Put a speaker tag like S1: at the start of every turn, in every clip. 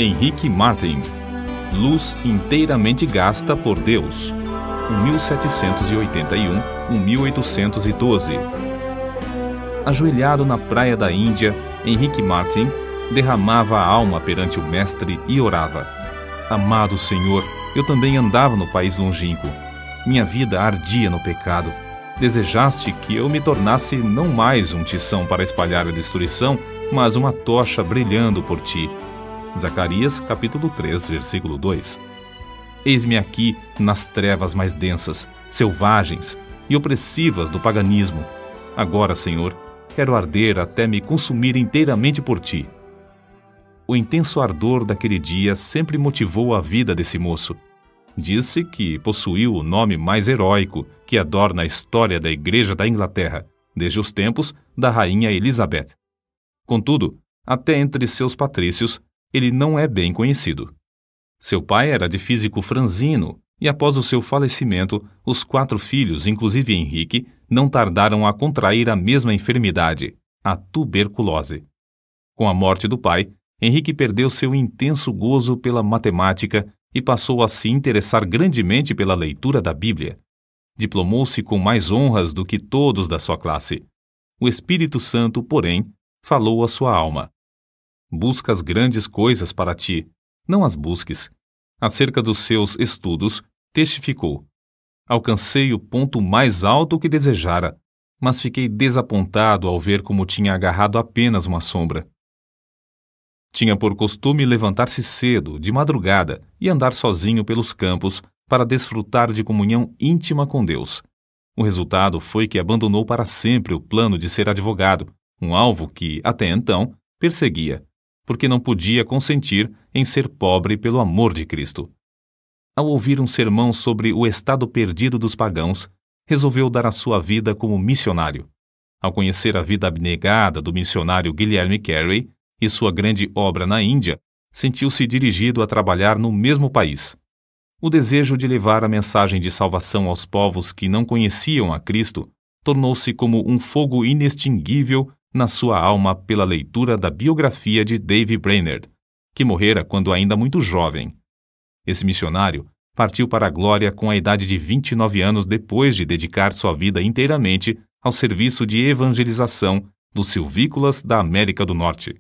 S1: Henrique Martin, Luz inteiramente gasta por Deus, 1781-1812. Ajoelhado na praia da Índia, Henrique Martin derramava a alma perante o Mestre e orava: Amado Senhor, eu também andava no país longínquo. Minha vida ardia no pecado. Desejaste que eu me tornasse não mais um tição para espalhar a destruição, mas uma tocha brilhando por ti. Zacarias, capítulo 3, versículo 2. Eis-me aqui nas trevas mais densas, selvagens e opressivas do paganismo. Agora, Senhor, quero arder até me consumir inteiramente por ti. O intenso ardor daquele dia sempre motivou a vida desse moço. Diz-se que possuiu o nome mais heróico que adorna a história da Igreja da Inglaterra, desde os tempos da Rainha Elizabeth. Contudo, até entre seus patrícios, ele não é bem conhecido. Seu pai era de físico franzino, e após o seu falecimento, os 4 filhos, inclusive Henrique, não tardaram a contrair a mesma enfermidade, a tuberculose. Com a morte do pai, Henrique perdeu seu intenso gozo pela matemática e passou a se interessar grandemente pela leitura da Bíblia. Diplomou-se com mais honras do que todos da sua classe. O Espírito Santo, porém, falou à sua alma: Buscas grandes coisas para ti, não as busques. Acerca dos seus estudos, testificou: Alcancei o ponto mais alto que desejara, mas fiquei desapontado ao ver como tinha agarrado apenas uma sombra. Tinha por costume levantar-se cedo, de madrugada, e andar sozinho pelos campos para desfrutar de comunhão íntima com Deus. O resultado foi que abandonou para sempre o plano de ser advogado, um alvo que, até então, perseguia, porque não podia consentir em ser pobre pelo amor de Cristo. Ao ouvir um sermão sobre o estado perdido dos pagãos, resolveu dar a sua vida como missionário. Ao conhecer a vida abnegada do missionário Guilherme Carey e sua grande obra na Índia, sentiu-se dirigido a trabalhar no mesmo país. O desejo de levar a mensagem de salvação aos povos que não conheciam a Cristo tornou-se como um fogo inextinguível na sua alma pela leitura da biografia de Dave Brainerd, que morrera quando ainda muito jovem. Esse missionário partiu para a glória com a idade de 29 anos depois de dedicar sua vida inteiramente ao serviço de evangelização dos silvícolas da América do Norte.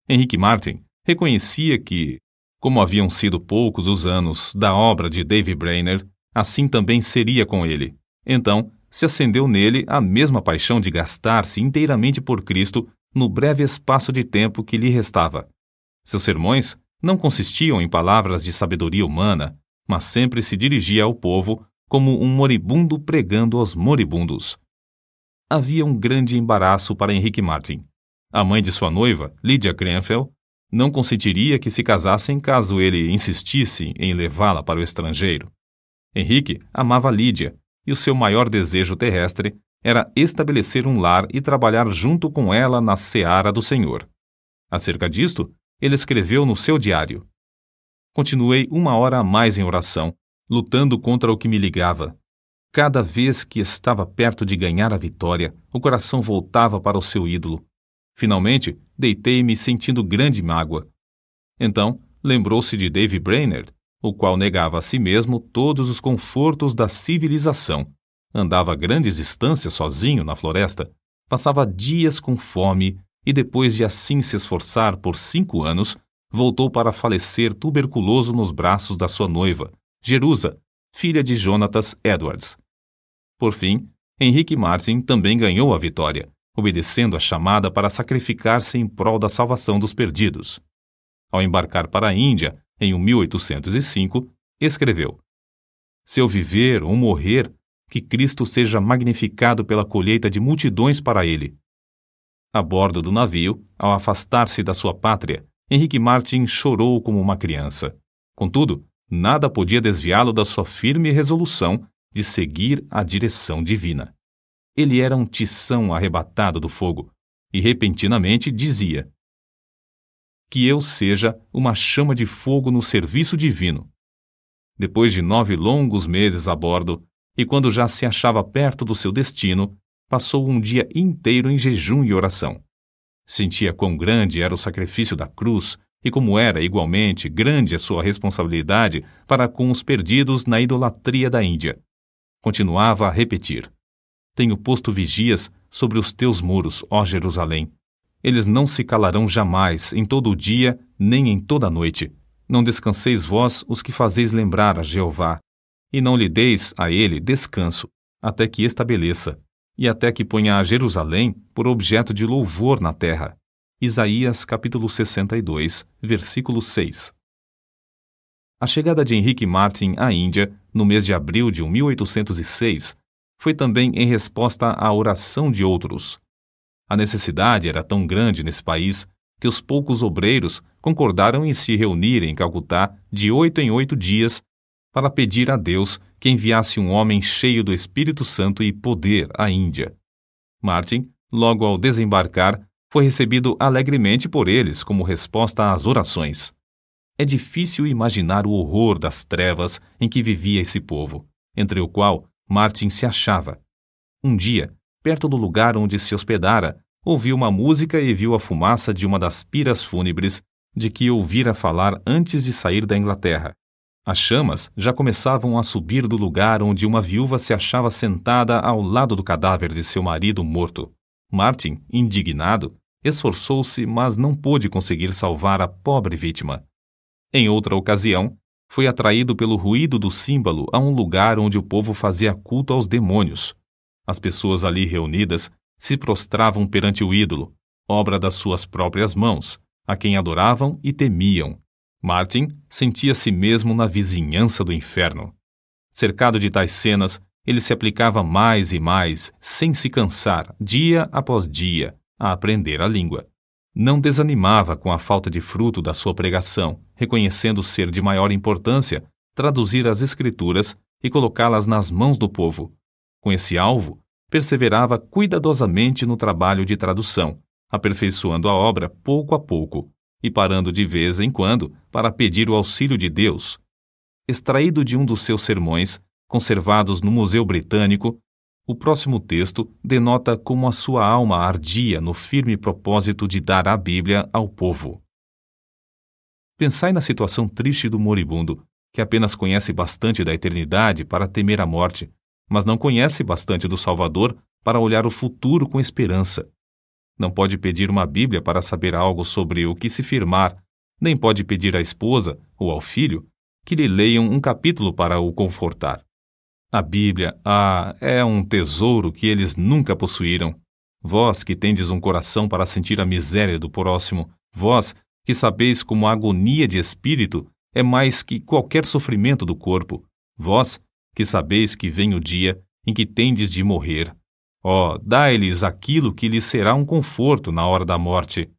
S1: Henrique Martin reconhecia que, como haviam sido poucos os anos da obra de Dave Brainerd, assim também seria com ele. Então, se acendeu nele a mesma paixão de gastar-se inteiramente por Cristo no breve espaço de tempo que lhe restava. Seus sermões não consistiam em palavras de sabedoria humana, mas sempre se dirigia ao povo como um moribundo pregando aos moribundos. Havia um grande embaraço para Henrique Martin. A mãe de sua noiva, Lydia Grenfell, não consentiria que se casassem caso ele insistisse em levá-la para o estrangeiro. Henrique amava Lydia, e o seu maior desejo terrestre era estabelecer um lar e trabalhar junto com ela na seara do Senhor. Acerca disto, ele escreveu no seu diário: Continuei 1 hora a mais em oração, lutando contra o que me ligava. Cada vez que estava perto de ganhar a vitória, o coração voltava para o seu ídolo. Finalmente, deitei-me sentindo grande mágoa. Então, lembrou-se de Dave Brainerd, o qual negava a si mesmo todos os confortos da civilização. Andava grandes distâncias sozinho na floresta, passava dias com fome e, depois de assim se esforçar por 5 anos, voltou para falecer tuberculoso nos braços da sua noiva, Jerusa, filha de Jonatas Edwards. Por fim, Henrique Martin também ganhou a vitória, obedecendo a chamada para sacrificar-se em prol da salvação dos perdidos. Ao embarcar para a Índia, em 1805, escreveu: Se eu viver ou morrer, que Cristo seja magnificado pela colheita de multidões para ele. A bordo do navio, ao afastar-se da sua pátria, Henrique Martin chorou como uma criança. Contudo, nada podia desviá-lo da sua firme resolução de seguir a direção divina. Ele era um tição arrebatado do fogo, e repentinamente dizia: Que eu seja uma chama de fogo no serviço divino. Depois de 9 longos meses a bordo, e quando já se achava perto do seu destino, passou um dia inteiro em jejum e oração. Sentia quão grande era o sacrifício da cruz e como era igualmente grande a sua responsabilidade para com os perdidos na idolatria da Índia. Continuava a repetir: tenho posto vigias sobre os teus muros, ó Jerusalém. Eles não se calarão jamais, em todo o dia, nem em toda a noite. Não descanseis vós os que fazeis lembrar a Jeová, e não lhe deis a ele descanso, até que estabeleça, e até que ponha a Jerusalém por objeto de louvor na terra. Isaías capítulo 62, versículo 6. A chegada de Henrique Martyn à Índia, no mês de abril de 1806, foi também em resposta à oração de outros. A necessidade era tão grande nesse país que os poucos obreiros concordaram em se reunir em Calcutá de 8 em 8 dias para pedir a Deus que enviasse um homem cheio do Espírito Santo e poder à Índia. Martyn, logo ao desembarcar, foi recebido alegremente por eles como resposta às orações. É difícil imaginar o horror das trevas em que vivia esse povo, entre o qual Martyn se achava. Um dia, perto do lugar onde se hospedara, ouviu uma música e viu a fumaça de uma das piras fúnebres de que ouvira falar antes de sair da Inglaterra. As chamas já começavam a subir do lugar onde uma viúva se achava sentada ao lado do cadáver de seu marido morto. Martyn, indignado, esforçou-se, mas não pôde conseguir salvar a pobre vítima. Em outra ocasião, foi atraído pelo ruído do símbolo a um lugar onde o povo fazia culto aos demônios. As pessoas ali reunidas se prostravam perante o ídolo, obra das suas próprias mãos, a quem adoravam e temiam. Martyn sentia-se mesmo na vizinhança do inferno. Cercado de tais cenas, ele se aplicava mais e mais, sem se cansar, dia após dia, a aprender a língua. Não desanimava com a falta de fruto da sua pregação, reconhecendo ser de maior importância traduzir as Escrituras e colocá-las nas mãos do povo. Com esse alvo, perseverava cuidadosamente no trabalho de tradução, aperfeiçoando a obra pouco a pouco e parando de vez em quando para pedir o auxílio de Deus. Extraído de um dos seus sermões, conservados no Museu Britânico, o próximo texto denota como a sua alma ardia no firme propósito de dar a Bíblia ao povo. Pensai na situação triste do moribundo, que apenas conhece bastante da eternidade para temer a morte, mas não conhece bastante do Salvador para olhar o futuro com esperança. Não pode pedir uma Bíblia para saber algo sobre o que se firmar, nem pode pedir à esposa ou ao filho que lhe leiam um capítulo para o confortar. A Bíblia, é um tesouro que eles nunca possuíram. Vós que tendes um coração para sentir a miséria do próximo, vós que sabeis como a agonia de espírito é mais que qualquer sofrimento do corpo, vós que sabeis que vem o dia em que tendes de morrer. Dai-lhes aquilo que lhes será um conforto na hora da morte.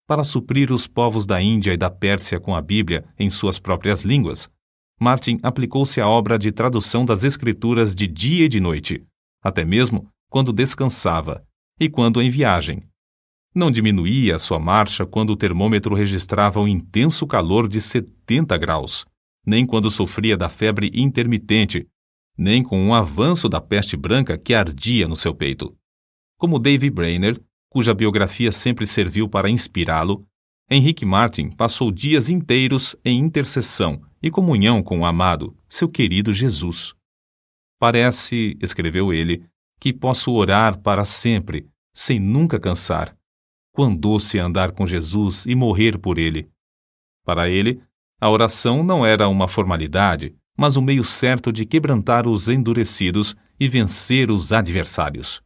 S1: Para suprir os povos da Índia e da Pérsia com a Bíblia em suas próprias línguas, Martyn aplicou-se à obra de tradução das Escrituras de dia e de noite, até mesmo quando descansava e quando em viagem. Não diminuía a sua marcha quando o termômetro registrava um intenso calor de 70 graus, nem quando sofria da febre intermitente, nem com um avanço da peste branca que ardia no seu peito. Como David Brainerd, cuja biografia sempre serviu para inspirá-lo, Henrique Martyn passou dias inteiros em intercessão e comunhão com o amado, seu querido Jesus. Parece, escreveu ele, que posso orar para sempre, sem nunca cansar. Quão doce é andar com Jesus e morrer por ele. Para ele, a oração não era uma formalidade, mas um meio certo de quebrantar os endurecidos e vencer os adversários.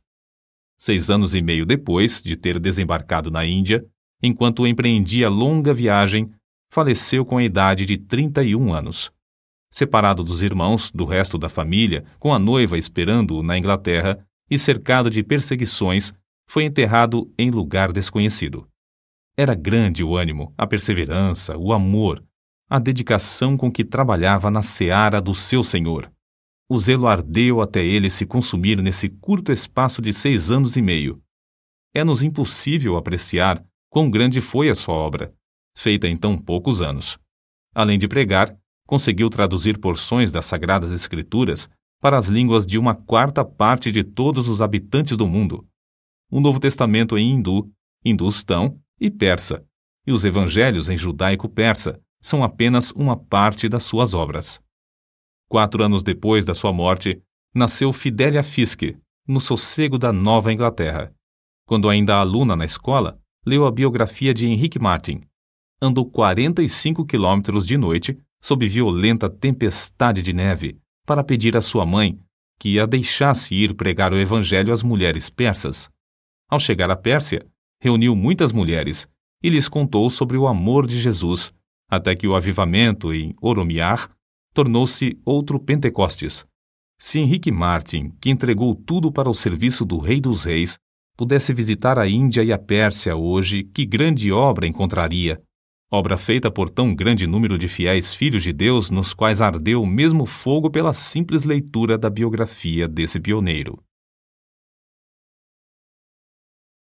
S1: 6 anos e meio depois de ter desembarcado na Índia, enquanto empreendia longa viagem, faleceu com a idade de 31 anos. Separado dos irmãos, do resto da família, com a noiva esperando-o na Inglaterra e cercado de perseguições, foi enterrado em lugar desconhecido. Era grande o ânimo, a perseverança, o amor, a dedicação com que trabalhava na seara do seu Senhor. O zelo ardeu até ele se consumir nesse curto espaço de 6 anos e meio. É-nos impossível apreciar quão grande foi a sua obra, feita em tão poucos anos. Além de pregar, conseguiu traduzir porções das Sagradas Escrituras para as línguas de 1/4 parte de todos os habitantes do mundo. O Novo Testamento em hindu, hindustão e persa, e os evangelhos em judaico-persa são apenas uma parte das suas obras. 4 anos depois da sua morte, nasceu Fidelia Fiske, no sossego da Nova Inglaterra. Quando ainda aluna na escola, leu a biografia de Henrique Martin. Andou 45 quilômetros de noite, sob violenta tempestade de neve, para pedir à sua mãe que a deixasse ir pregar o evangelho às mulheres persas. Ao chegar à Pérsia, reuniu muitas mulheres e lhes contou sobre o amor de Jesus, até que o avivamento em Oromiar tornou-se outro Pentecostes. Se Henrique Martin, que entregou tudo para o serviço do Rei dos Reis, pudesse visitar a Índia e a Pérsia hoje, que grande obra encontraria! Obra feita por tão grande número de fiéis filhos de Deus, nos quais ardeu o mesmo fogo pela simples leitura da biografia desse pioneiro.